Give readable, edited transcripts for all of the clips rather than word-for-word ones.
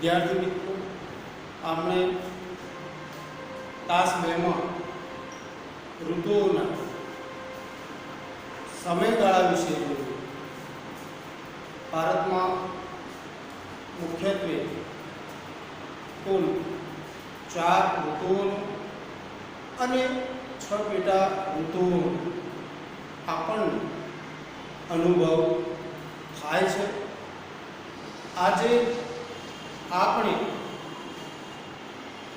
વિદ્યાર્થી મિત્રો, આપણે તાસ 2 માં ઋતુઓના સમયગાળા વિશે જોયું. ભારતમાં મુખ્યત્વે કુલ 4 ઋતુઓનો અને 6 પેટા ઋતુઓનો આપણને અનુભવ થાય છે. આજે આપણે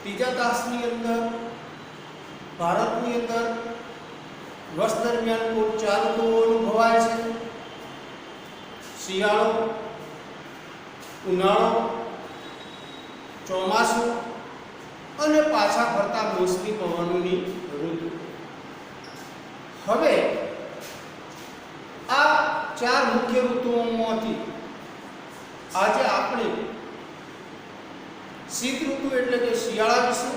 ત્રીજા તાસની અંદર ભારતની અંદર વર્ષ દરમિયાન કુલ 4 ઋતુઓ અનુભવાય છે. શિયાળો, ઉનાળો, ચોમાસું અને પાછા ફરતા મોસમી પવનોની ઋતુ. હવે આ 4 મુખ્ય ઋતુઓમાંથી આજે આપણે શીત ઋતુ એટલે કે શિયાળા વિશે,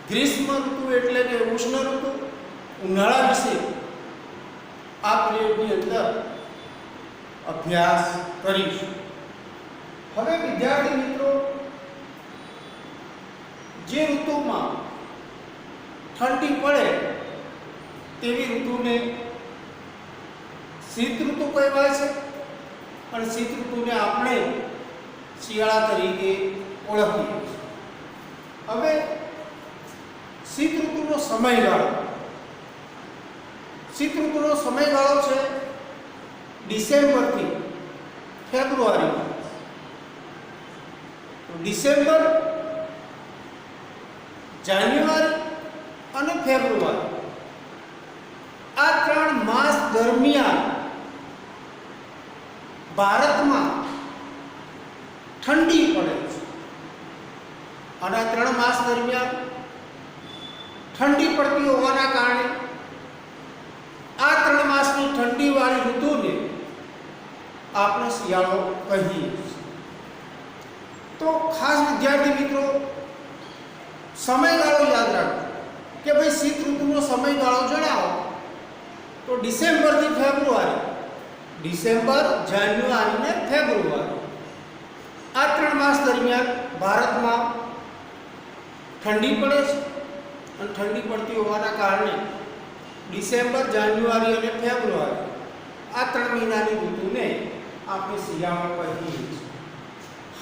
ગ્રીષ્મ ઋતુ એટલે કે ઉષ્ણ ઋતુ, ઉનાળા વિશે આ પીરિયડની અંદર અભ્યાસ કરીશું. હવે વિદ્યાર્થી મિત્રો, જે ઋતુમાં ઠંડી પડે તેવી ઋતુને શીત ઋતુ કહેવાય છે અને શીત ઋતુને આપણે શિયાળા તરીકે ઓળખીએ છીએ. હવે શીત ઋતુનો સમયગાળો છે ડિસેમ્બરથી ફેબ્રુઆરી. ડિસેમ્બર, જાન્યુઆરી અને ફેબ્રુઆરી આ 3 માસ દરમિયાન ભારતમાં ઠંડી પડે છે. અને આ 3 માસ દરમિયાન ઠંડી પડતી હોવાના કારણે આ 3 માસની ઠંડીવાળી ઋતુને આપણે શિયાળો કહીએ છીએ. તો ખાસ વિદ્યાર્થી મિત્રો, સમયગાળો યાદ રાખો કે ભાઈ શીત ઋતુનો સમયગાળો જણાવો તો ડિસેમ્બરથી ફેબ્રુઆરી, ડિસેમ્બર, જાન્યુઆરી ને ફેબ્રુઆરી આ 3 માસ દરમિયાન ભારતમાં ઠંડી પડે છે. અને ઠંડી પડતી હોવાના કારણે ડિસેમ્બર, જાન્યુઆરી અને ફેબ્રુઆરી આ 3 મહિનાની ઋતુને આપણે શિયાળો કહીએ છીએ.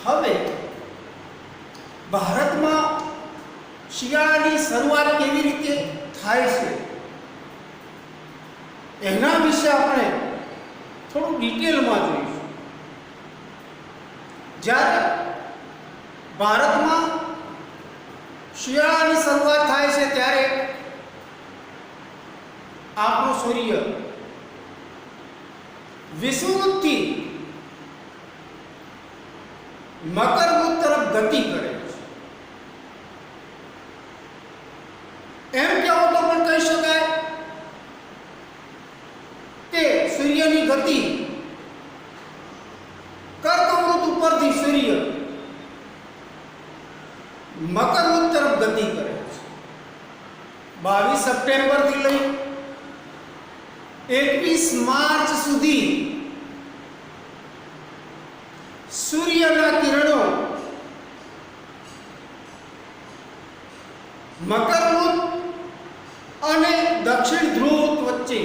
હવે ભારતમાં શિયાળાની શરૂઆત કેવી રીતે થાય છે એના વિશે આપણે થોડું ડિટેલમાં જોઈશું. જ્યારે ભારતમાં શિયાળાની શરૂઆત થાય છે ત્યારે આપણો સૂર્ય વિષુવવૃત્તથી મકરવૃત્ત તરફ ગતિ કરે છે. એમ કહેવો તો પણ કહી શકાય કે સૂર્યની ગતિ કર્કવૃત્ત ઉપરથી સૂર્ય મકરવૃત્ત તરફ ગતિ કરે છે. 22 સપ્ટેમ્બરથી લઈ 21 માર્ચ સુધી સૂર્યના કિરણો મકરવૃત્ત અને દક્ષિણ ધ્રુવ વચ્ચે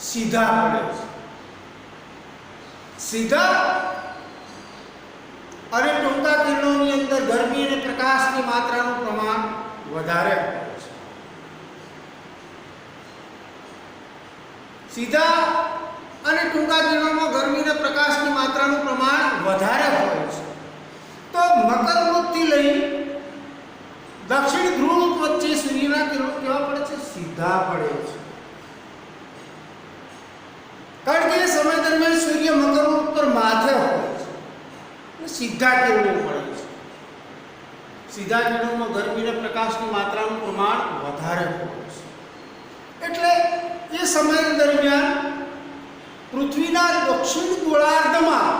સીધા પડે છે. સીધા અને ટૂંકા કિરણોની અંદર ગરમી અને પ્રકાશની માત્રાનું પ્રમાણ વધારે હોય છે. સીધા અને ટૂંકા કિરણોમાં ગરમી અને પ્રકાશની માત્રાનું પ્રમાણ વધારે હોય છે. તો મકરવૃત્તથી લઈ દક્ષિણ ધ્રુવ વચ્ચે સૂર્યના કિરણો કેવા પડે છે? સીધા પડે છે. કારણ કે એ સમય દરમિયાન સૂર્ય મકરવૃત્ત પર માથે હોય છે, સીધા કિરણો પડે છે. સીધા કિરણોમાં ગરમી અને પ્રકાશની માત્રાનું પ્રમાણ વધારે હોય છે. એટલે એ સમય દરમિયાન પૃથ્વીના દક્ષિણ ગોળાર્ધમાં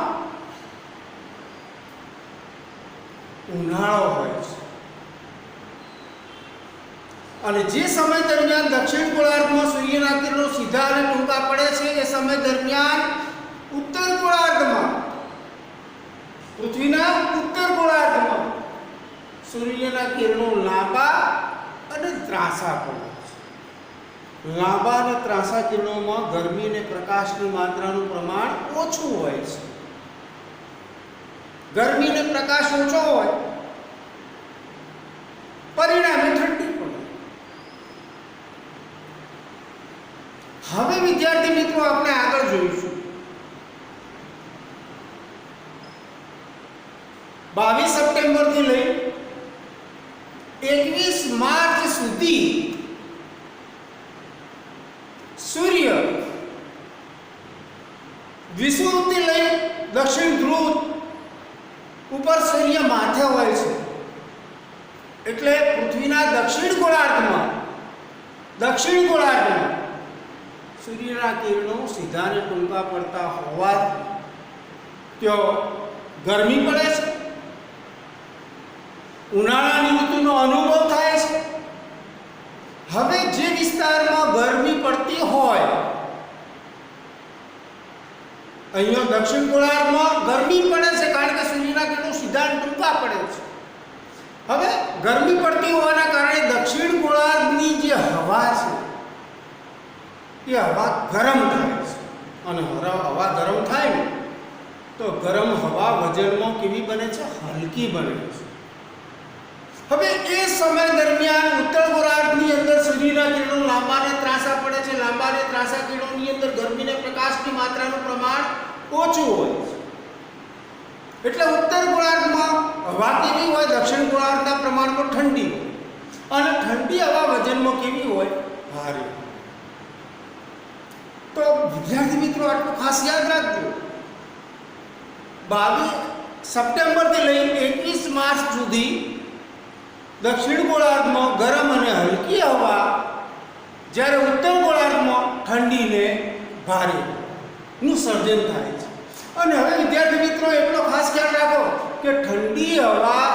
ઉનાળો હોય છે. અને જે સમય દરમિયાન દક્ષિણ ગોળાર્ધમાં સૂર્યના કિરણો સીધા અને ટૂંકા પડે છે એ સમય દરમિયાન ઉત્તર ગોળાર્ધમાં સૂર્યના કિરણો લાંબા અને ત્રાંસા પડે છે. લાંબા અને ત્રાંસા કિરણોમાં ગરમી અને પ્રકાશની માત્રાનું પ્રમાણ ઓછું હોય છે. ગરમી અને પ્રકાશ ઓછો હોય, પરિણામે ઠંડી પડે. હવે વિદ્યાર્થી મિત્રો આપણે આગળ જોઈશું 22 સપ્ટેમ્બર થી લઈ 21 માર્ચ સુધી સૂર્ય વિષુવવૃત્તિ લઈ દક્ષિણ ધ્રુવ ઉપર સૂર્ય માથે હોય છે. એટલે પૃથ્વીના દક્ષિણ ગોળાર્ધમાં સૂર્યના કિરણો સીધા અને ટૂંકા પડતા હોવાથી ત્યાં ગરમી પડે છે. ઉનાળાની ઋતુનો અનુભવ થાય છે. હવે જે વિસ્તારમાં ગરમી પડતી હોય, અહીંયા દક્ષિણ ગોળાર્ધમાં ગરમી પડે છે કારણ કે સૂર્યના કિરણો સીધા અને ટૂંકા પડે છે. હવે ગરમી પડતી હોવાના કારણે દક્ષિણ ગોળાર્ધની જે હવા છે એ હવા ગરમ થાય છે. અને હવા ગરમ થાય ને તો ગરમ હવા વજનમાં કેવી બને છે? હલકી બને છે. હવે એ સમય દરમિયાન ઉત્તર ગોળાર્ધની અંદર સૂર્યના કિરણો લાંબા અને ત્રાંસા પડે છે. લાંબા અને ત્રાંસા કિરણોની અંદર ગરમી અને પ્રકાશની માત્રાનું પ્રમાણ ઓછું હોય છે. એટલે ઉત્તર ગોળાર્ધમાં હવા કેવી હોય? દક્ષિણ ગોળાર્ધના પ્રમાણમાં ઠંડી હોય. અને ઠંડી હવા વજનમાં કેવી હોય? ભારે. તો વિદ્યાર્થી મિત્રો આટલું ખાસ યાદ રાખજો. 22 સપ્ટેમ્બરથી લઈ 21 માર્ચ સુધી દક્ષિણ ગોળાર્ધમાં ગરમ અને હલકી હવા, જ્યારે ઉત્તર ગોળાર્ધમાં ઠંડી ને ભારેનું સર્જન થાય છે. અને હવે વિદ્યાર્થી મિત્રો એટલો ખાસ ખ્યાલ રાખો કે ઠંડી હવા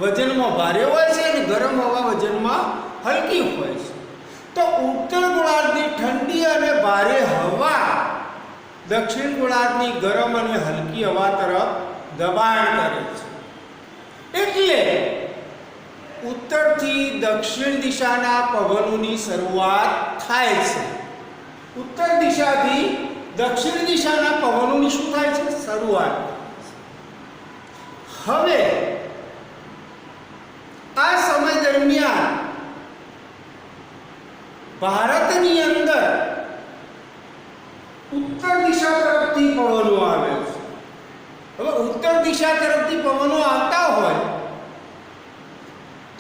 વજનમાં ભારે હોય છે અને ગરમ હવા વજનમાં હલકી હોય છે. તો ઉત્તર ગોળાર્ધની ઠંડી અને ભારે હવા દક્ષિણ ગોળાર્ધની ગરમ અને હલકી હવા તરફ દબાણ કરે છે. એટલે ઉત્તરથી દક્ષિણ દિશાના પવનોની શરૂઆત થાય છે. ઉત્તર દિશાથી દક્ષિણ દિશાના પવનોની શું થાય છે? શરૂઆત. હવે આ સમય દરમિયાન ભારતની અંદર ઉત્તર દિશા તરફથી પવનો આવે છે. હવે ઉત્તર દિશા તરફથી પવનો આવતા હોય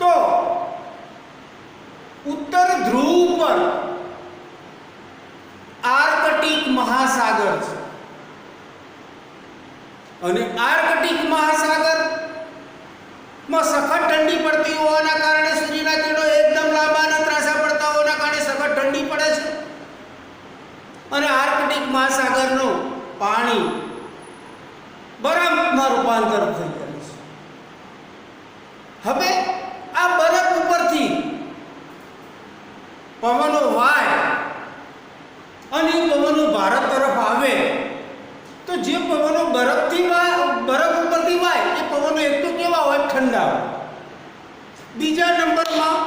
તો ઉત્તર ધ્રુવ પર આર્કટિક મહાસાગર છે. અને આર્કટિક મહાસાગરમાં સખત ઠંડી પડતી હોવાના કારણે સૂર્યના કિરણો એકદમ લાંબા અને ત્રાંસા પડતા હોવાના કારણે સખત ઠંડી પડે છે. અને આર્કટિક મહાસાગરનું પાણી બરફમાં રૂપાંતર થઈ જાય છે. હવે આ બરફ ઉપરથી પવનો વાય અને પવનો ભારત તરફ આવે તો જે પવનો બરફ ઉપરથી વાય એ પવનો એક તો કેવા હોય? ઠંડા હોય. બીજા નંબરમાં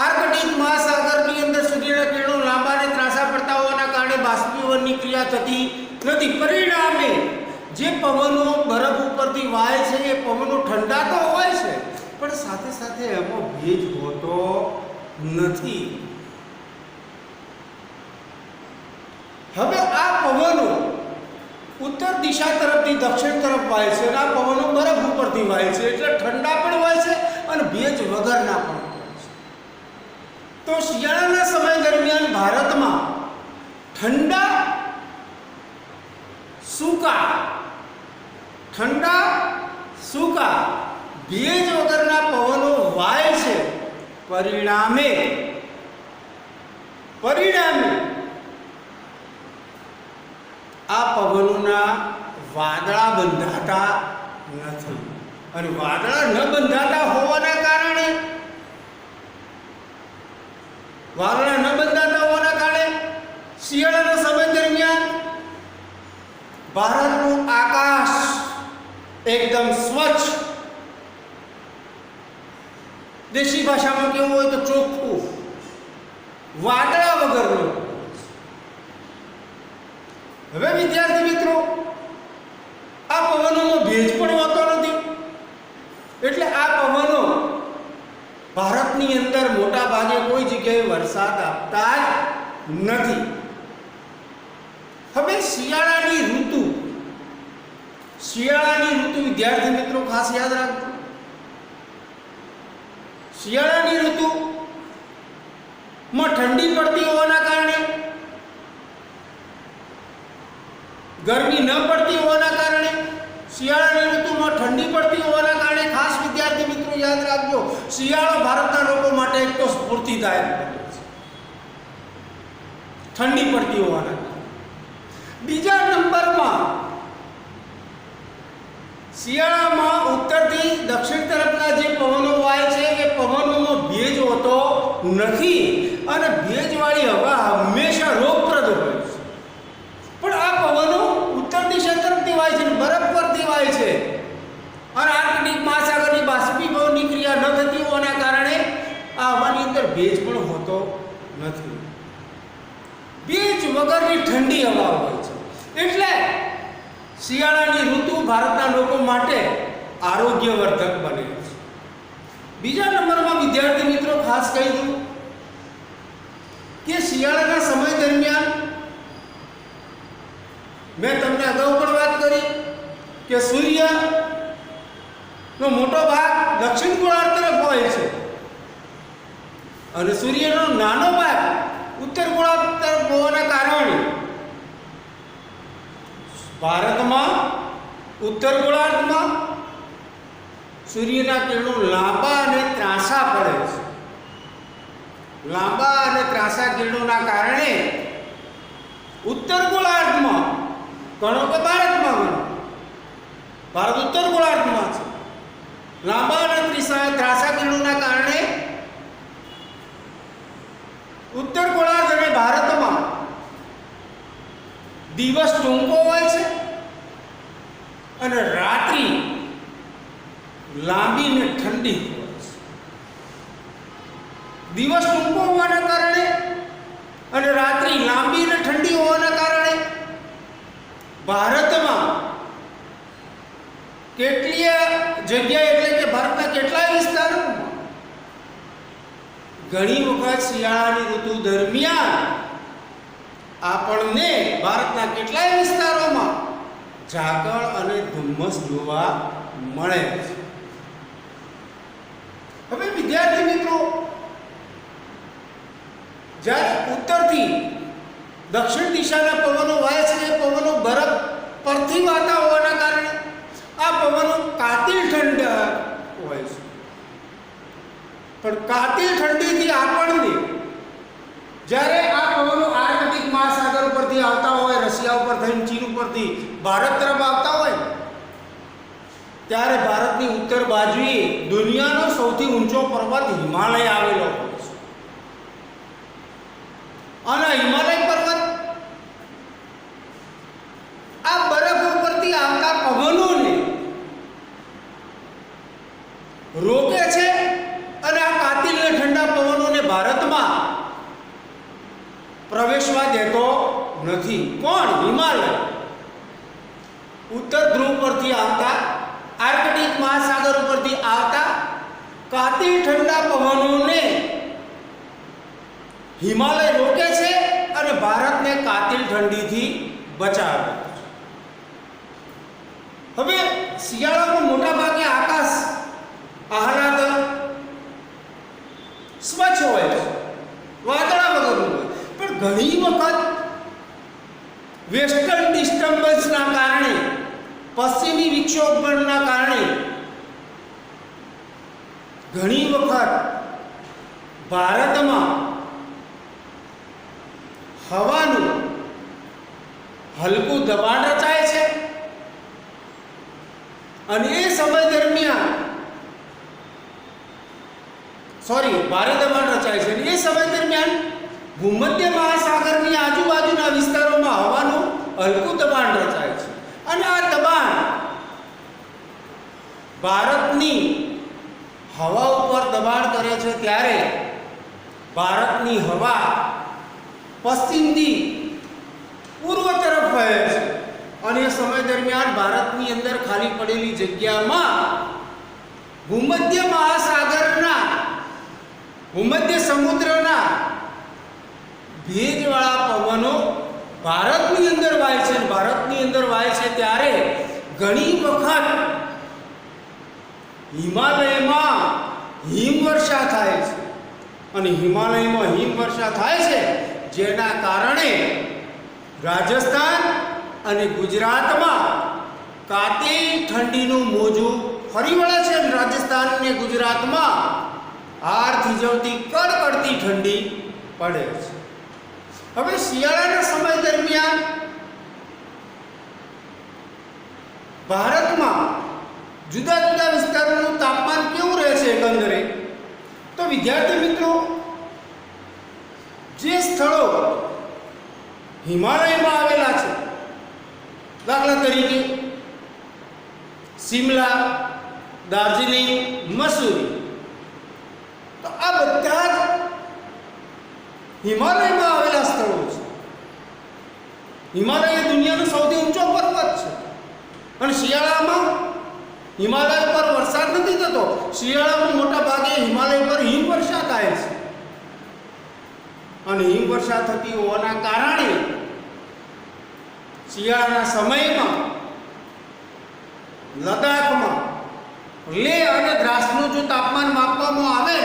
આર્કટિક મહાસાગરની અંદર સૂર્યના કિરણો લાંબા અને ત્રાંસા પડતા હોવાના કારણે બાષ્પીભવનની ક્રિયા થતી નથી. પરિણામે જે પવનો બરફ ઉપરથી વાય છે એ પવનો ઠંડા તો હોય છે પણ સાથે સાથે એમાં ભેજ હોતો નથી. હવે આ પવનો ઉત્તર દિશા તરફથી દક્ષિણ તરફ વાય છે અને આ પવનો બરફ ઉપરથી વાય છે એટલે ઠંડા પણ હોય છે અને ભેજ વગરના પણ હોય છે. તો શિયાળાના સમય દરમિયાન ભારતમાં ઠંડા સૂકા ભેજ વગરના પવનો વાય છે. પરિણામે આ પવનોના વાદળા બંધાતા નથી. અને વાદળા ન બંધાતા હોવાના કારણે શિયાળાના સમય દરમિયાન ભારતનું આકાશ એકદમ સ્વચ્છ દેશી ભાષામાં કેવું હોય તો ચોખ્ખું, વાદળા વગરનો. હવે વિદ્યાર્થી મિત્રો, આ પવનોમાં ભેજ પણ હોતો નથી, એટલે આ પવનો ભારતની અંદર મોટા ભાગે કોઈ જગ્યાએ વરસાદ આપતા જ નથી. હવે શિયાળાની ઋતુ વિદ્યાર્થી મિત્રો ખાસ યાદ રાખજો. શિયાળાની ઋતુમાં ઠંડી પડતી હોવાના કારણે, ગરમી ન પડતી હોવાના કારણે, શિયાળાની ઋતુમાં ઠંડી પડતી હોવાના કારણે ખાસ વિદ્યાર્થી મિત્રો યાદ રાખજો, શિયાળો ભારતના લોકો માટે એક તો સ્ફૂર્તિદાયક છે, ઠંડી પડતી હોવાના કારણે. બીજા નંબરમાં શિયાળામાં ઉત્તરથી દક્ષિણ તરફના જે પવનો વાય છે એ પવનોમાં ભેજ હોતો નથી અને ભેજવાળી હવા હંમેશા રોગપ્રદ હોય છે. પણ આ પવનો ઉત્તર દિશા તરફથી વાય છે, બરફ પરથી વાય છે અને આર્કટિક મહાસાગરની બાષ્પીભવનની ક્રિયા ન થતી હોવાના કારણે આ હવાની અંદર ભેજ પણ હોતો નથી. ભેજ વગરની ઠંડી હવા હોય છે, એટલે શિયાળાની ઋતુ ભારતના લોકો માટે આરોગ્યવર્ધક બને છે. બીજા નંબરમાં વિદ્યાર્થી મિત્રો ખાસ કહી દઉં કે શિયાળાના સમય દરમિયાન મેં તમને અગાઉ પણ વાત કરી કે સૂર્યનો મોટો ભાગ દક્ષિણ ગોળાર્ધ તરફ હોય છે અને સૂર્યનો નાનો ભાગ ઉત્તર ગોળાર્ધ તરફ હોવાના કારણે ભારતમાં ઉત્તર ગોળાર્ધમાં સૂર્યના કિરણો લાંબા અને ત્રાંસા પડે છે. લાંબા અને ત્રાંસા કિરણોના કારણે ઉત્તર ગોળાર્ધમાં ગણો કે ભારતમાં ગણો, ભારત ઉત્તર ગોળાર્ધમાં છે, લાંબા અને ત્રાંસા કિરણોના કારણે ઉત્તર ગોળાર્ધ અને ભારતમાં દિવસ ટૂંકો હોય છે અને રાત્રિ લાંબી ને ઠંડી હોય છે. દિવસ ટૂંકો હોવાના કારણે અને રાત્રિ લાંબી ને ઠંડી હોવાના કારણે ભારતમાં કેટલીય જગ્યાએ એટલે કે ભારતના કેટલાય વિસ્તારોમાં ઘણી વખત શિયાળાની ઋતુ દરમિયાન આપણને ભારતના કેટલાય વિસ્તારોમાં ઝાકળ અને ધુમ્મસ જોવા મળે છે. હવે વિદ્યાર્થી મિત્રો, જ્યારે ઉત્તરથી દક્ષિણ દિશાના પવનો વાય છે, એ પવનો બરફ પરથી વાતા હોવાના કારણે આ પવનો કાતિલ ઠંડા હોય છે. પણ કાતિલ ઠંડીથી આપણને જ્યારે આ પવનો આર્કટિક મહાસાગર ઉપરથી આવતા હોય, રશિયા ઉપર થઈને ચીન ઉપરથી ભારત તરફ આવતા હોય, ત્યારે ભારતની ઉત્તર બાજુએ દુનિયાનો સૌથી ઊંચો પર્વત હિમાલય આવેલો હોય છે. અને હિમાલય પર્વત આ બરફ ઉપરથી આવતા પવનોને રોકે છે અને આ કાતિલ અને ઠંડા પવનોને ભારતમાં પ્રવેશવા દેતો નથી. કોણ? હિમાલય. ઉત્તર ધ્રુવ પરથી આવતા, આર્કટિક મહાસાગર ઉપરથી આવતા કાતિલ ઠંડા પવનોને હિમાલય રોકે છે અને ભારતને કાતિલ ઠંડીથી બચાવે છે. હવે શિયાળામાં મોટા ભાગે આકાશ આહલાદક સ્વચ્છ હોય છે, વાદળા વગરનું હોય, પણ ઘણી વખત વેસ્ટર્ન ડિસ્ટર્બન્સના કારણે, પશ્ચિમી વિક્ષોભના કારણે ઘણી વખત ભારતમાં હવાનું હલકું દબાણ રચાય છે અને એ સમય દરમિયાન ભારે દબાણ રચાય છે અને એ સમય દરમિયાન ભૂમધ્ય મહાસાગરની આજુબાજુના વિસ્તારોમાં હવાનું હલકું દબાણ રચાય છે અને આ દબાણ ભારતની હવા ઉપર દબાણ કરે છે ત્યારે ભારતની હવા પશ્ચિમથી પૂર્વ તરફ વહે છે અને એ સમય દરમિયાન ભારતની અંદર ખાલી પડેલી જગ્યામાં ભૂમધ્ય મહાસાગરના ભૂમધ્ય સમુદ્રના ભેજવાળા પવનો ભારતની અંદર વાય છે. ભારતની અંદર વાય છે ત્યારે ઘણી વખત હિમાલયમાં હિમવર્ષા થાય છે અને હિમાલયમાં હિમવર્ષા થાય છે જેના કારણે રાજસ્થાન અને ગુજરાતમાં કાતિલ ઠંડીનું મોજું ફરી વળે છે. રાજસ્થાન અને ગુજરાતમાં હાર થીજવતી કડકડતી ઠંડી પડે છે. હવે શિયાળાના સમય દરમિયાન ભારતમાં જુદા જુદા વિસ્તારોનું તાપમાન કેવું રહે છે એકંદરે? તો વિદ્યાર્થી મિત્રો, જે સ્થળો હિમાલયમાં આવેલા છે, દાખલા તરીકે શિમલા, દાર્જિલિંગ, મસૂરી, તો આ બધા જ હિમાલયમાં આવેલા સ્થળો છે. હિમાલય એ દુનિયાનો સૌથી ઊંચો પર્વત છે અને શિયાળામાં હિમાલય પર વરસાદ નથી થતો. શિયાળામાં મોટા ભાગે હિમાલય પર હિમવર્ષા થાય છે અને હિમવર્ષા થતી હોવાના કારણે શિયાળાના સમયમાં લદ્દાખમાં લેહ અને દ્રાસનું જો તાપમાન માપવામાં આવે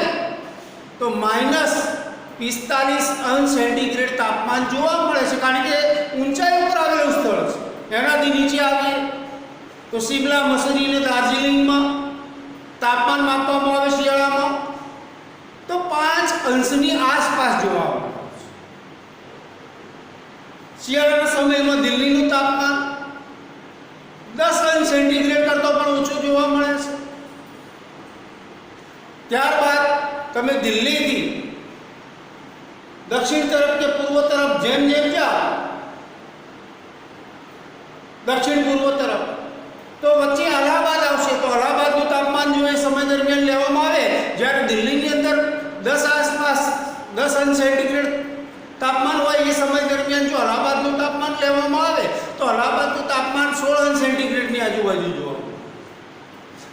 તો -45° તાપમાન જોવા મળે છે, કારણ કે ઊંચાઈ ઉપર આવેલું સ્થળ છે. એનાથી નીચે આવીએ તો શિમલા, મસૂરી અને દાર્જિલિંગમાં તાપમાન માપવામાં આવે શિયાળામાં તો 5°ની આસપાસ જોવા મળે છે. શિયાળાના સમયમાં દિલ્હીનું તાપમાન 10°C કરતાં પણ ઓછું જોવા મળે છે. ત્યારબાદ તમે દિલ્હીથી દક્ષિણ તરફ કે પૂર્વ તરફ જેમ જેમ જાઓ, દક્ષિણ પૂર્વ તરફ, તો વચ્ચે અલ્હાબાદ આવશે. તો અલ્હાબાદનું તાપમાન જો એ સમય દરમિયાન લેવામાં આવે, જ્યારે દિલ્હીની અંદર 10°C તાપમાન હોય એ સમય દરમિયાન જો અલ્હાબાદનું તાપમાન લેવામાં આવે તો અલ્હાબાદનું તાપમાન 16°ની આજુબાજુ જોવા મળે.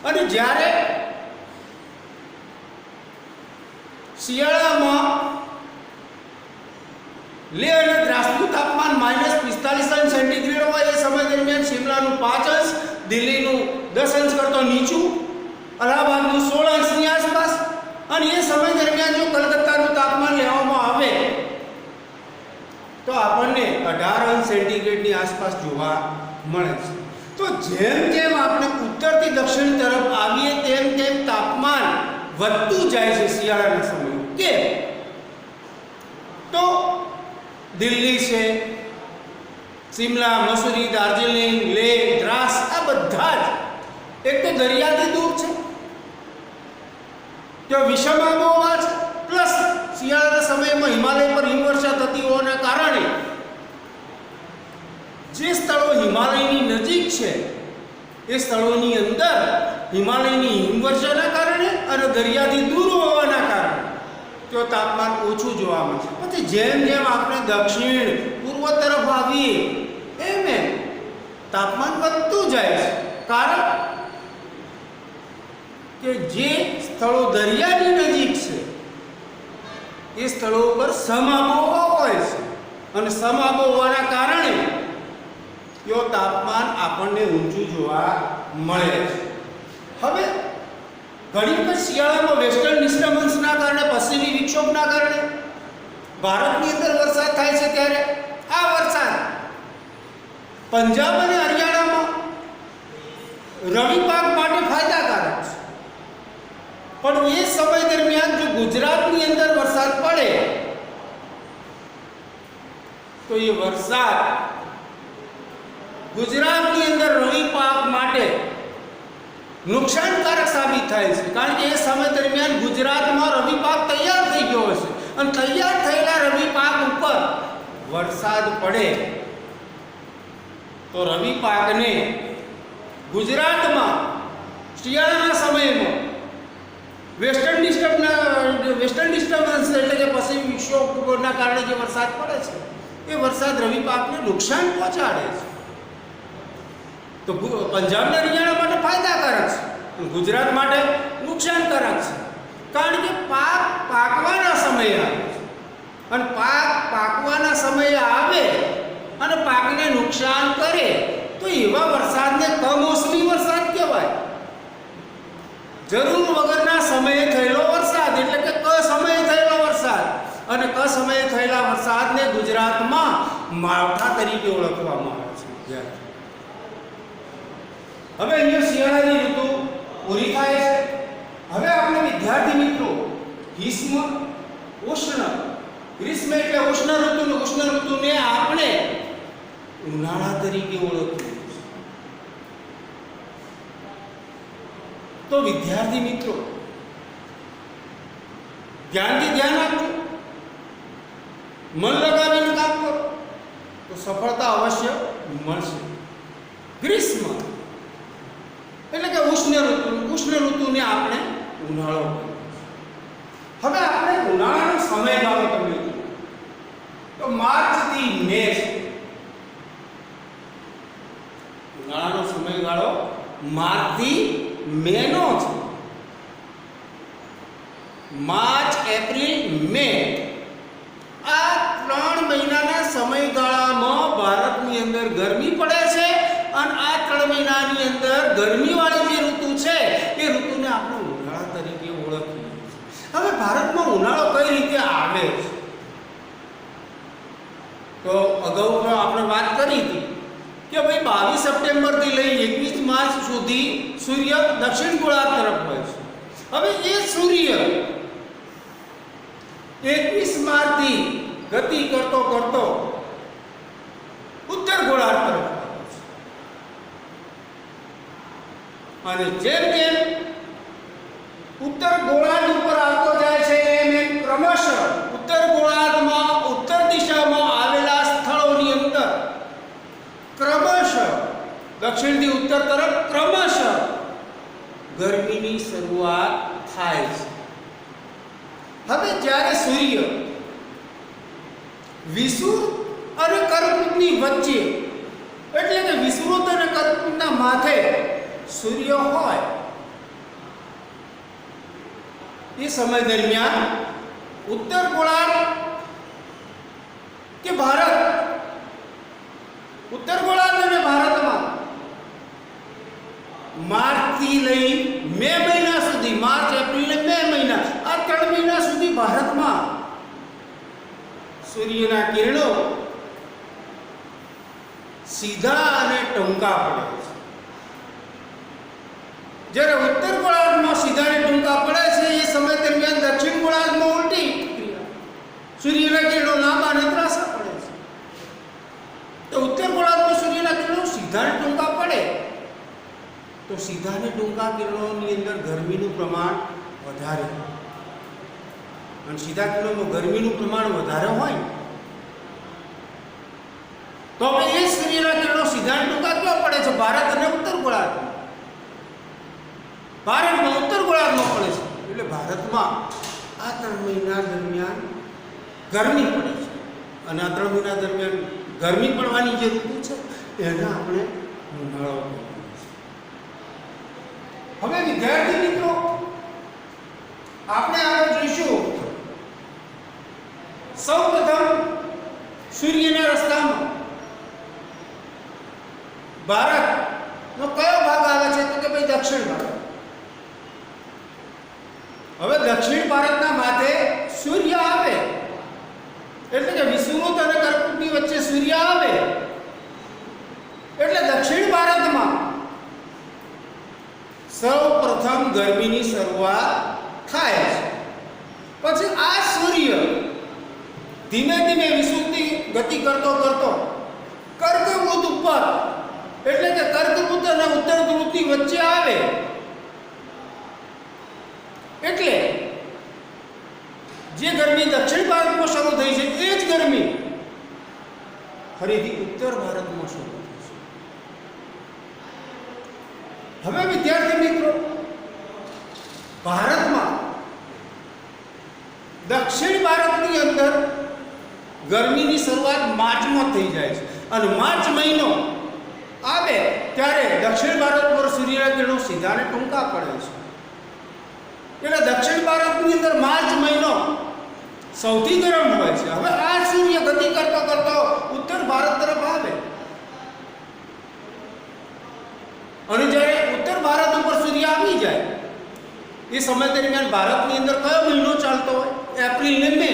અને જ્યારે શિયાળામાં લેહ અને દ્રાસનું તાપમાન -45°C હોય એ સમય દરમિયાન શિમલાનું 5°, દિલ્હીનું 10° કરતાં નીચું, અલ્હાબાદનું 16°ની આસપાસ, અને એ સમય દરમિયાન જો કલકત્તાનું તાપમાન લેવામાં આવે તો આપણને 18°C આસપાસ જોવા મળે છે. તો જેમ જેમ આપણે ઉત્તરથી દક્ષિણ તરફ આવીએ તેમ તેમ તાપમાન વધતું જાય છે શિયાળાના સમયે. કેમ? તો દિલ્હી છે, શિમલા, મસૂરી, દાર્જિલિંગ, લેહ, દ્રાસ, આ બધા જ એક તો દરિયાથી દૂર છે, ત્યાં વિષમ આબોહવા છે, પ્લસ શિયાળાના સમયમાં હિમાલય પર હિમવર્ષા થતી હોવાના કારણે જે સ્થળો હિમાલયની નજીક છે એ સ્થળોની અંદર હિમાલયની હિમવર્ષાના કારણે અને દરિયાથી દૂર હોવાના કારણે તો તાપમાન ઓછું જોવા મળે છે. પછી જેમ જેમ આપણે દક્ષિણ પૂર્વ તરફ આવીએ એમ એમ તાપમાન વધતું જાય છે, કારણ કે જે સ્થળો દરિયાની નજીક છે એ સ્થળો પર સમઆબોહવા હોય છે અને સમઆબોહવાના કારણે તો તાપમાન આપણને ઊંચું જોવા મળે છે. હવે ઘણી વખત શિયાળામાં વેસ્ટર્ન ડિસ્ટર્બન્સના કારણે, પશ્ચિમી વિક્ષોભના કારણે ભારતની અંદર વરસાદ થાય છે, ત્યારે આ વરસાદ પંજાબ અને હરિયાણામાં રવિ પાક માટે ફાયદાકારક છે. પણ એ સમય દરમિયાન જો ગુજરાતની અંદર વરસાદ પડે તો એ વરસાદ ગુજરાતની અંદર રવિ પાક માટે નુકસાનકારક સાબિત થાય છે, કારણ કે એ સમય દરમિયાન ગુજરાતમાં રવિ પાક તૈયાર થઈ ગયો હશે અને તૈયાર થયેલા રવિ પાક ઉપર વરસાદ પડે તો રવિ પાકને ગુજરાતમાં શિયાળાના સમયમાં વેસ્ટર્ન ડિસ્ટર્બન્સ એટલે કે પશ્ચિમ વિક્ષોભના કારણે જે વરસાદ પડે છે એ વરસાદ રવિ પાકને નુકસાન પહોંચાડે છે. તો પંજાબના હરિયાણા માટે ફાયદાકારક છે, ગુજરાત માટે નુકસાનકારક છે. કારણ કે પાક પાકવાના સમયે આવે છે અને પાક પાકવાના સમયે આવે અને પાકને નુકસાન કરે તો એવા વરસાદને કમોસમી વરસાદ કહેવાય. જરૂર વગરના સમયે થયેલો વરસાદ એટલે કે કસમયે થયેલો વરસાદ. અને કસમયે થયેલા વરસાદને ગુજરાતમાં માવઠા તરીકે ઓળખવામાં આવે છે. હવે અહીંયા શિયાળાની ઋતુ પૂરી થાય છે. હવે આપણે વિદ્યાર્થી મિત્રો ગ્રીષ્મ, ઉષ્ણ, ગ્રીષ્મ એટલે ઉષ્ણ ઋતુને આપણે ઉનાળા તરીકે ઓળખીએ. તો વિદ્યાર્થી મિત્રો ધ્યાનથી ધ્યાન આપજો, મન લગાવીને કામ કરો તો સફળતા અવશ્ય મળશે. ગ્રીષ્મ એટલે કે ઉષ્ણ ઋતુને આપણે ઉનાળો કહીએ. હવે આપણે ઉનાળાનો સમયગાળો તમને તો માર્ચથી મે છે. ઉનાળાનો સમયગાળો માર્ચથી મેનો છે. માર્ચ, એપ્રિલ, મે આ 3 મહિનાના સમયગાળામાં ભારતની અંદર ગરમી પડે છે અને આ 3 મહિનાની અંદર ગરમીવાળી જે ઋતુ છે એ ઋતુને આપણે ઉનાળા તરીકે ઓળખીએ છીએ. હવે ભારતમાં ઉનાળો કઈ રીતે આવે છે તો અગાઉ આપણે વાત કરી હતી કે ભાઈ 22 સપ્ટેમ્બરથી લઈ 21 માર્ચ સુધી સૂર્ય દક્ષિણ ગોળાર્ધ તરફ હોય છે. હવે એ સૂર્ય 21 માર્ચથી ગતિ કરતો ઉત્તર ગોળાર્ધ તરફ આવે છે. અને જેમ જેમ ઉત્તર ગોળાર્ધ ઉપર આવતો જાય છે એમ ક્રમશઃ ઉત્તર ગોળાર્ધમાં ઉત્તર દિશામાં આવેલા સ્થળોની અંદર ક્રમશઃ દક્ષિણથી ઉત્તર તરફ ક્રમશઃ ગરમીની શરૂઆત થાય છે. હવે જ્યારે સૂર્ય વિષુવૃત અને કર્કવૃતની વચ્ચે એટલે કે વિષુવૃત અને કર્કવૃતના માથે સૂર્ય હોય એ સમય દરમિયાન ઉત્તર ગોળાર્ધ કે ભારત, ઉત્તર ગોળાર્ધ અને ભારતમાં માર્ચથી લઈ મે મહિના સુધી, માર્ચ, એપ્રિલ અને મે મહિના આ 3 મહિના સુધી ભારતમાં સૂર્યના કિરણો સીધા અને ટૂંકા પડે છે. જ્યારે ઉત્તર ગોળાર્ધમાં સીધા અને ટૂંકા પડે છે એ સમય દરમિયાન દક્ષિણ ગોળાર્ધમાં ઉલટી સૂર્યના કિરણો લાંબા અને ત્રાંસા પડે છે. તો ઉત્તર ગોળાર્ધમાં સૂર્યના કિરણો સીધા અને ટૂંકા પડે તો સીધા અને ટૂંકા કિરણોની અંદર ગરમીનું પ્રમાણ વધારે અને સીધા કિરણોમાં ગરમીનું પ્રમાણ વધારે હોય તો હવે એ સૂર્યના કિરણો સીધા અને ટૂંકા ક્યાં પડે છે? ભારત અને ઉત્તર ગોળાર્ધમાં. ભારતમાં ઉત્તર ગોળાર્ધમાં પડે છે એટલે ભારતમાં આ 3 મહિના દરમિયાન ગરમી પડે છે. અને આ 3 મહિના દરમિયાન ગરમી પડવાની જે ઋતુ છે એને આપણે ઉનાળો કહીએ છીએ. હવે વિદ્યાર્થી મિત્રો આપણે આગળ જોઈશું સૌપ્રથમ સૂર્યના રસ્તામાં ભારતનો કયો ભાગ આવે છે તો કે ભાઈ દક્ષિણ ભાગ. હવે દક્ષિણ ભારતના માથે સૂર્ય આવે એટલે કે વિષુવૃત અને કર્કવૃતની વચ્ચે સૂર્ય આવે એટલે દક્ષિણ ભારતમાં સૌપ્રથમ ગરમીની શરૂઆત થાય છે. પછી આ સૂર્ય ધીમે ધીમે વિષુવૃતની ગતિ કરતો કર્કવૃત ઉપર એટલે કે કર્કવૃત અને ઉત્તર ધ્રુવની વચ્ચે આવે એટલે જે ગરમી દક્ષિણ ભારતમાં શરૂ થઈ છે એ જ ગરમી ફરીથી ઉત્તર ભારતમાં શરૂ થઈ છે. હવે વિદ્યાર્થી મિત્રો ભારતમાં દક્ષિણ ભારતની અંદર ગરમીની શરૂઆત માર્ચમાં થઈ જાય છે અને માર્ચ મહિનો આવે ત્યારે દક્ષિણ ભારત પર સૂર્યના કિરણો સીધા ને ટૂંકા પડે છે। એટલે દક્ષિણ ભારતની અંદર માર્ચ મહિનો સૌથી ગરમ હોય છે। હવે આ સૂર્ય ગતિ કરતો કરતો ઉત્તર ભારત તરફ આવે અને જ્યારે ઉત્તર ભારત ઉપર સૂર્ય આવી જાય એ સમય દરમિયાન ભારતની અંદર કયો મહિનો ચાલતો હોય? એપ્રિલ ને મે।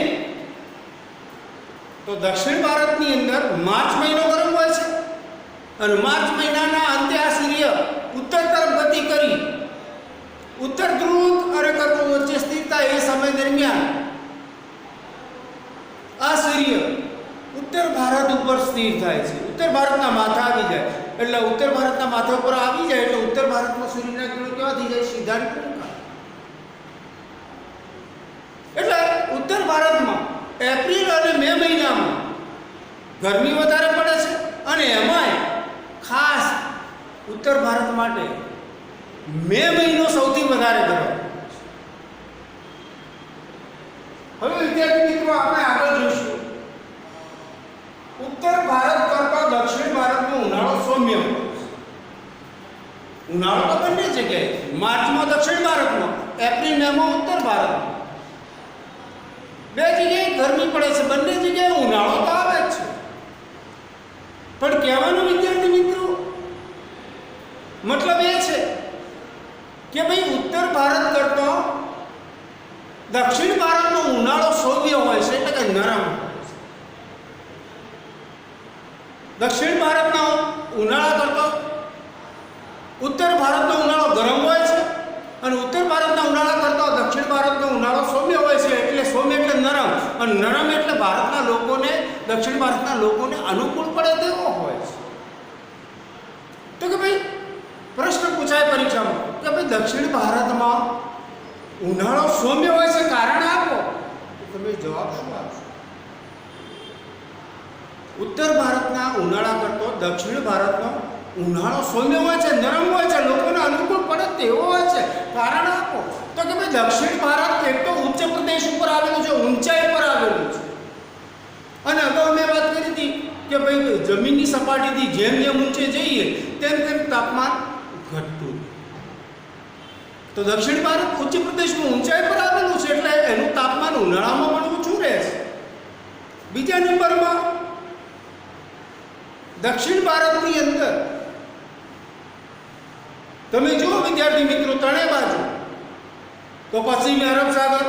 તો દક્ષિણ ભારતની અંદર માર્ચ મહિનો ગરમ હોય છે અને માર્ચ મહિનાના અંતે આ સૂર્ય ઉત્તર તરફ ગતિ કરી ઉત્તર ધ્રુવ અને કર્ક વચ્ચે સ્થિત થાય એ સમય દરમિયાન આ સૂર્ય ઉત્તર ભારત ઉપર સ્થિર થાય છે। ઉત્તર ભારતના માથા આવી જાય એટલે ઉત્તર ભારતના માથા ઉપર આવી જાય એટલે ઉત્તર ભારતમાં સૂર્યના કિરણો કેવા થઈ જાય? સીધા ને ટૂંકા। એટલે ઉત્તર ભારતમાં એપ્રિલ અને મે મહિનામાં ગરમી વધારે પડે છે અને એમાંય ખાસ ઉત્તર ભારત માટે મે મહિનો સૌથી વધારે ગરમ। હવે વિદ્યાર્થી મિત્રો આપણે આગળ જોઈશું ઉત્તર ભારત કરતા દક્ષિણ ભારતમાં ઉનાળો સૌમ્ય હોય છે। ઉનાળો તો બંને જગ્યાએ, માર્ચમાં દક્ષિણ ભારતમાં, એપ્રિલ મેમાં ઉત્તર ભારતમાં બે જગ્યાએ ગરમી પડે છે, બંને જગ્યાએ ઉનાળો તો આવે જ છે। પણ કહેવાનું વિદ્યાર્થી મિત્રો મતલબ એ છે કે ભાઈ ઉત્તર ભારત કરતો દક્ષિણ ભારતનો ઉનાળો સૌમ્ય હોય છે એટલે કે નરમ હોય છે। દક્ષિણ ભારતનો ઉનાળા કરતો ઉત્તર ભારતનો ઉનાળો ગરમ હોય છે અને ઉત્તર ભારતના ઉનાળા કરતો દક્ષિણ ભારતનો ઉનાળો સૌમ્ય હોય છે। એટલે સૌમ્ય એટલે નરમ અને નરમ એટલે ભારતના લોકોને દક્ષિણ ભારતના લોકોને અનુકૂળ પડે તેવો હોય છે। તો કે ભાઈ પ્રશ્ન પૂછાય પરીક્ષામાં કે ભાઈ દક્ષિણ ભારતમાં ઉનાળો સૌમ્ય હોય છે, કારણ આપો તો તમે જવાબ શું આપશો? ઉત્તર ભારતના ઉનાળા કરતો દક્ષિણ ભારતનો ઉનાળો સૌમ્ય હોય છે, નરમ હોય છે, લોકોને અનુકૂળ પડે તેવો હોય છે, કારણ આપો તો કે ભાઈ દક્ષિણ ભારત એક તો ઉચ્ચ પ્રદેશ ઉપર આવેલું છે, ઊંચાઈ પર આવેલું છે અને અગાઉ મેં વાત કરી હતી કે ભાઈ જમીનની સપાટીથી જેમ જેમ ઊંચે જઈએ તેમ તેમ તાપમાન ઘટતું। તો દક્ષિણ ભારત ઉચ્ચ પ્રદેશમાં ઊંચાઈ પર આવેલું છે એટલે એનું તાપમાન ઉનાળામાં પણ ઊંચું રહે છે। બીજા નંબરમાં દક્ષિણ ભારતની અંદર તમે જુઓ વિદ્યાર્થી મિત્રો ત્રણેય બાજુ તો પશ્ચિમે અરબ સાગર,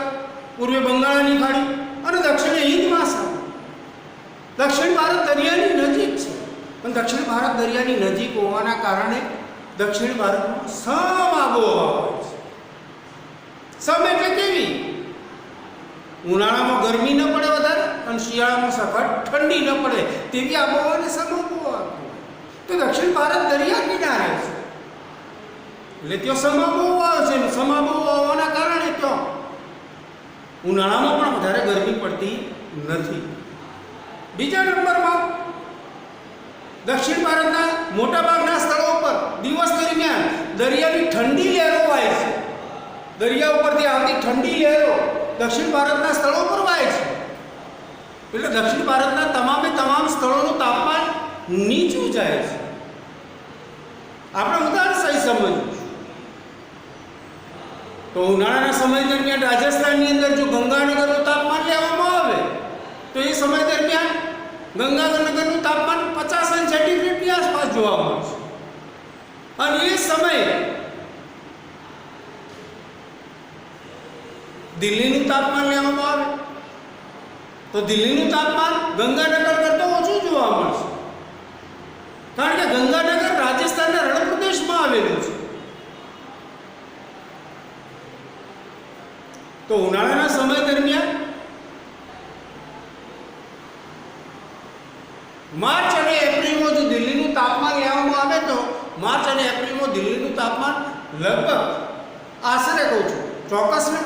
પૂર્વે બંગાળની ખાડી અને દક્ષિણે હિંદ મહાસાગર। દક્ષિણ ભારત દરિયાની નજીક છે પણ દક્ષિણ ભારત દરિયાની નજીક હોવાના કારણે દક્ષિણ ભારતમાં સમ આબોહવા હોય છે। સમ એટલે કેવી? ઉનાળામાં ગરમી ન પડે વધારે અને શિયાળામાં સખત ઠંડી ન પડે તેવી આબોહવાને સમ આબોહવા કહેવાય। તો દક્ષિણ ભારત દરિયા કિનારે છે એટલે ત્યાં સમ આબોહવા છે। સમ આબોહવા હોવાના કારણે ત્યાં ઉનાળામાં પણ વધારે ગરમી પડતી નથી। બીજા નંબરમાં દક્ષિણ ભારતના મોટાભાગના સ્થળો પર દિવસ દરમિયાન દરિયાની ઠંડી લહેરો વાય છે। દરિયા ઉપરથી આવતી ઠંડી લહેરો દક્ષિણ ભારતના સ્થળો પર વાય છે એટલે દક્ષિણ ભારતના તમામે તમામ સ્થળોનું તાપમાન નીચું જાય છે। આપણે ઉદાહરણ સહી સમજવું તો ઉનાળાના સમય દરમિયાન રાજસ્થાનની અંદર જો ગંગાનગરનું તાપમાન લેવામાં આવે તો એ સમય દરમિયાન ગંગાનગરનું તાપમાન 50 સેન્ટીગ્રેડની આસપાસ જોવા મળશે અને એ સમયે દિલ્હીનું તાપમાન લેવામાં આવે તો દિલ્હીનું તાપમાન ગંગાનગર કરતાં ઓછું જોવા મળશે કારણ કે ગંગાનગર રાજસ્થાનના રણપ્રદેશમાં આવેલું છે। તો ઉનાળાના સમય દરમિયાન માર્ચ અને એપ્રિલમાં જો દિલ્હીનું તાપમાન લેવામાં આવે તો માર્ચ અને એપ્રિલમાં દિલ્હીનું તાપમાન લગભગ આશરે કહું છું ચોક્કસ ન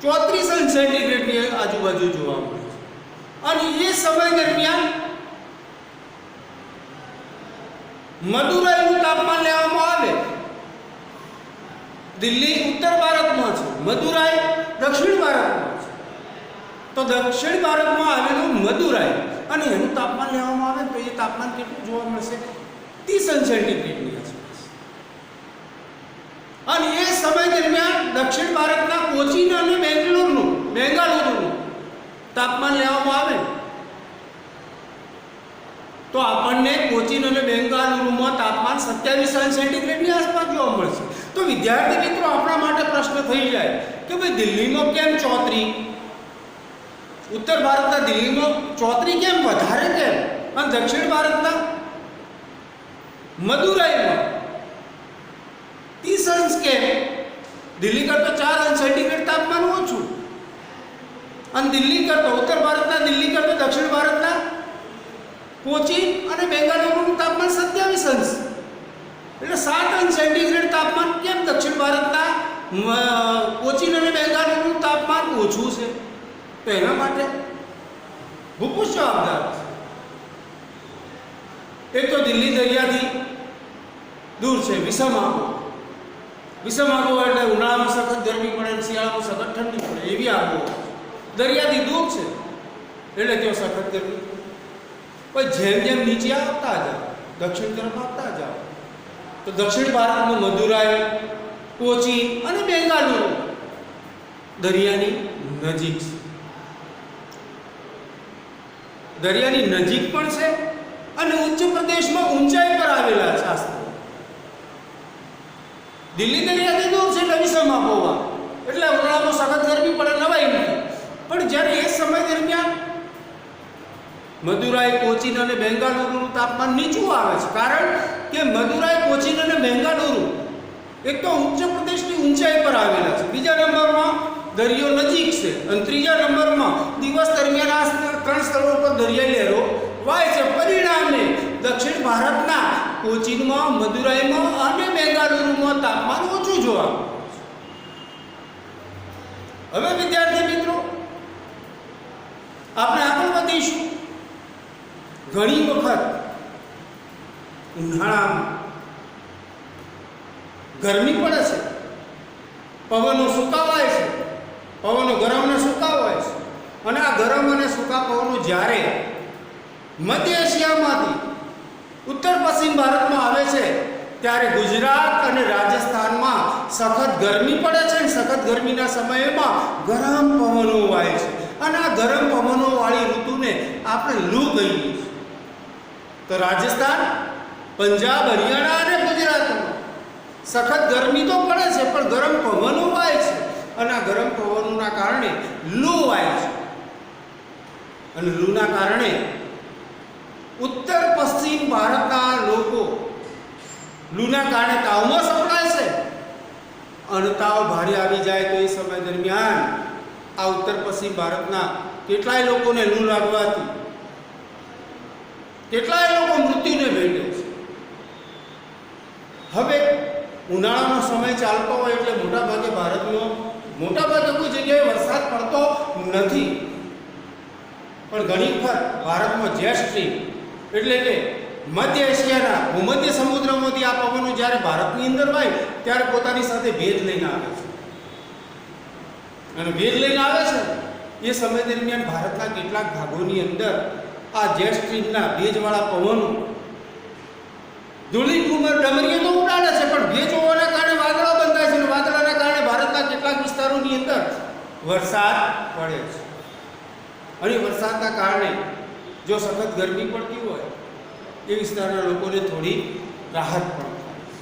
34 સેન્ટીગ્રેડની આજુબાજુ જોવા મળે છે અને એ સમય દરમિયાન મદુરાઈનું તાપમાન લેવામાં આવે દિલ્હી ઉત્તર ભારતમાં છે, મદુરાઈ દક્ષિણ ભારતમાં છે. તો દક્ષિણ ભારતમાં આવેલું મદુરાઈ અને એનું તાપમાન લેવામાં આવે તો એ તાપમાન કેટલું જોવા મળશે? 30 સેન્ટીગ્રેડની આસપાસ. અને એ સમય દરમિયાન દક્ષિણ ભારતના કોચીન અને બેંગાલુરુનું તાપમાન લેવામાં આવે તો આપણને કોચીન અને બેંગાલુરુમાં તાપમાન 27 સેન્ટીગ્રેડની આસપાસ જોવા મળશે. તો વિદ્યાર્થી મિત્રો, આપણા માટે પ્રશ્ન થઈ જાય કે ભાઈ દિલ્હીમાં કેમ 34, ઉત્તર ભારતના દિલ્હીમાં 34 કેમ વધારે કેમ, અને દક્ષિણ ભારતના મદુરાઈમાં 30 અંશ કેમ? દિલ્હી કરતાં 4 અંશ સેન્ટીગ્રેડ તાપમાન ઓછું, અને દિલ્હી કરતાં ઉત્તર ભારતના દિલ્હી કરતાં દક્ષિણ ભારતના કોચીન અને બેંગાલુરુનું તાપમાન 27 અંશ, એટલે 7 અંશ સેન્ટીગ્રેડ તાપમાન કેમ દક્ષિણ ભારતના કોચીન અને બેંગાલુરુનું તાપમાન ઓછું છે? તો એના માટે ભૂપુષ જવાબદાર છે. એક તો દિલ્હી દરિયાથી દૂર છે, વિષમ આબોહવા એટલે ઉનાળામાં સખત ગરમી પડે અને શિયાળામાં સખત ઠંડી પડે એવી આબોહવા. દરિયાથી દૂર છે એટલે ત્યાં સખત ગરમી. પણ જેમ જેમ નીચે આવતા જાઓ, દક્ષિણ તરફ આવતા જાઓ, તો દક્ષિણ ભારતનું મદુરાઈ, કોચીન અને બેંગાલુરુ દરિયાની નજીક છે. દરિયાની નજીક પણ છે અને ઉચ્ચ પ્રદેશમાં ઊંચાઈ પર આવેલા છે આ સ્થળો. દિલ્હી દરિયાથી દૂર છે એટલે વિષમ આબોહવા, એટલે ઉનાળામાં સખત ગરમી પડે, નવાઈ નથી. પણ જ્યારે એ સમય દરમિયાન મદુરાઈ, કોચીન અને બેંગાલુરુનું તાપમાન નીચું આવે છે, કારણ કે મદુરાઈ, કોચીન અને બેંગાલુરુ એક તો ઉચ્ચ પ્રદેશની ઊંચાઈ પર આવેલા છે, બીજા નંબરમાં દરિયો નજીક છે, અને ત્રીજા નંબરમાં દિવસ દરમિયાન આ 3 સ્થળો પર દરિયાઈ લહેરો વાય છે. પરિણામે દક્ષિણ ભારતના કોચીનમાં, મદુરાઈમાં અને બેંગાલુરુમાં તાપમાન ઓછું જોવા મળે છે. હવે વિદ્યાર્થી મિત્રો, આપણે આગળ વધીશું. ઘણી વખત ઉનાળામાં ગરમી પડે છે, પવનો સુકાવાય છે, પવનો ગરમ અને સૂકા હોય છે, અને આ ગરમ અને સૂકા પવનો જ્યારે મધ્ય એશિયામાંથી ઉત્તર પશ્ચિમ ભારતમાં આવે છે ત્યારે ગુજરાત અને રાજસ્થાનમાં સખત ગરમી પડે છે, અને સખત ગરમીના સમયમાં ગરમ પવનો વાય છે, અને આ ગરમ પવનો વાળી ઋતુને આપણે લૂ કહીએ છીએ. તો રાજસ્થાન, પંજાબ, હરિયાણા અને ગુજરાતમાં સખત ગરમી તો પડે છે, પણ ગરમ પવનો વાય છે, અને આ ગરમ પવનોના કારણે લૂ વાય છે. અને લૂના કારણે ઉત્તર પશ્ચિમ ભારતના લોકો લૂના કારણે તાવમાં સપડાય છે, અને તાવ ભારે આવી જાય તો એ સમય દરમિયાન આ ઉત્તર પશ્ચિમ ભારતના કેટલાય લોકોને લૂ લાગવાથી કેટલાય લોકો મૃત્યુને ભેટે છે. હવે ઉનાળાનો સમય ચાલતો હોય એટલે મોટાભાગે કોઈ જગ્યાએ વરસાદ પડતો નથી, પણ ઘણી વખત ભારતમાં જેટ સ્ટ્રીમ એટલે કે મધ્ય એશિયાના ભૂમધ્ય સમુદ્રમાંથી આ પવનો જ્યારે ભારતની અંદર વાય ત્યારે પોતાની સાથે ભેજ લઈને આવે છે, અને ભેજ લઈને આવે છે એ સમય દરમિયાન ભારતના કેટલાક ભાગોની અંદર આ જેટ સ્ટ્રીમના ભેજવાળા પવનો ધૂળી કુમર ડમરીઓ તો ઉડાડે છે, પણ ભેજ હોવાના કારણે વાદળા બંધાય છે, અને વાદળાના કારણે ભારતના કેટલાક વિસ્તારોની અંદર વરસાદ પડે છે. અને વરસાદના કારણે જો સખત ગરમી પડતી હોય એ વિસ્તારના લોકોને થોડી રાહત પણ થાય છે.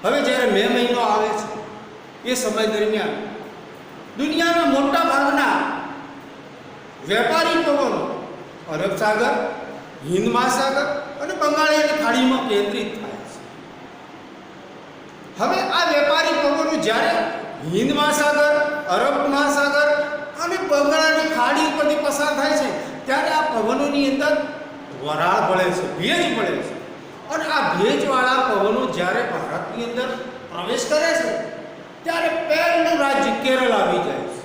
હવે જ્યારે મે મહિનો આવે છે એ સમય દરમિયાન દુનિયાના મોટા ભાગના વેપારી પવનો અરબ સાગર, હિન્દ મહાસાગર અને બંગાળની ખાડીમાં કેન્દ્રિત થાય છે. હવે આ વેપારી પવનો જ્યારે હિન્દ મહાસાગર, અરબ મહાસાગર અને બંગાળની ખાડી ઉપરથી પસાર થાય છે ત્યારે આ પવનોની અંદર વરાળ પડે છે, ભેજ પડે છે, અને આ ભેજવાળા પવનો જ્યારે ભારતની અંદર પ્રવેશ કરે છે ત્યારે પહેલું રાજ્ય કેરળ આવી જાય છે.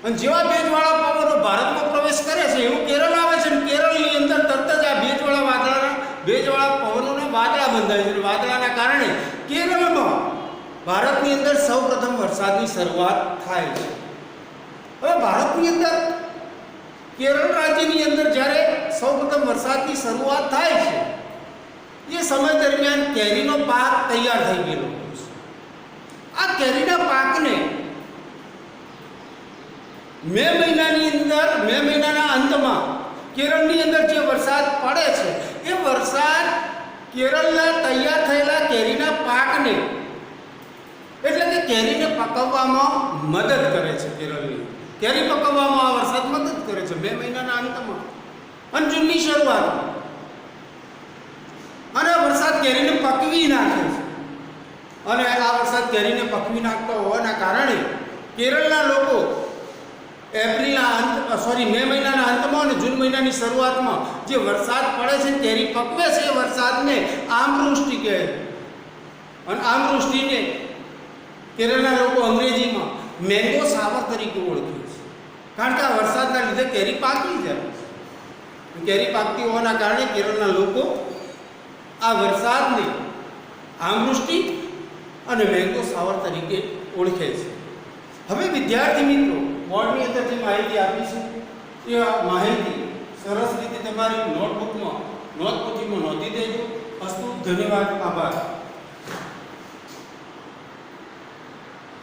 અને જેવા ભેજવાળા પવનો ભારતમાં પ્રવેશ કરે છે એવું કેરળ આવે છે, અને કેરળની અંદર તરત જ આ ભેજવાળા પવનોના વાદળા બંધાય છે. વાદળાના કારણે કેરળમાં ભારતની અંદર સૌપ્રથમ વરસાદની શરૂઆત થાય છે. હવે ભારતની અંદર કેરળ રાજ્યની અંદર જ્યારે સૌપ્રથમ વરસાદની શરૂઆત થાય છે એ સમય દરમિયાન કેરીનો પાક તૈયાર થઈ ગયેલો હોય છે. આ કેરીના પાકને મે મહિનાના અંતમાં કેરળની અંદર જે વરસાદ પડે છે એ વરસાદ કેરળના તૈયાર થયેલા કેરીના પાકને એટલે કે કેરીને પકવવામાં મદદ કરે છે. કેરી પકવવામાં આ વરસાદ મદદ કરે છે મે મહિનાના અંતમાં અને જૂનની શરૂઆતમાં. અને વરસાદ કેરીને પકવી નાખે છે. અને આ વરસાદ કેરીને પકવી નાખતો હોવાના કારણે કેરળના લોકો મે મહિનાના અંતમાં અને જૂન મહિનાની શરૂઆતમાં જે વરસાદ પડે છે કેરી પકવે છે એ વરસાદને આમવૃષ્ટિ કહે છે. અને આમવૃષ્ટિને કેરળના લોકો અંગ્રેજીમાં મેંગો સાવર તરીકે ઓળખે છે. કારણ કે આ વરસાદના લીધે કેરી પાકી જાય. કેરી પાકતી હોવાના કારણે કેરળના લોકો આ વરસાદને આમવૃષ્ટિ અને મેંગો સાવર તરીકે ઓળખે છે. હવે વિદ્યાર્થી મિત્રો, બોર્ડની અંદર જે માહિતી આપી છે એ માહિતી સરસ રીતે તમારી નોટબુકમાં નોંધપોથીમાં નોંધી દેજો. અસ્તુ, ધન્યવાદ, આભાર.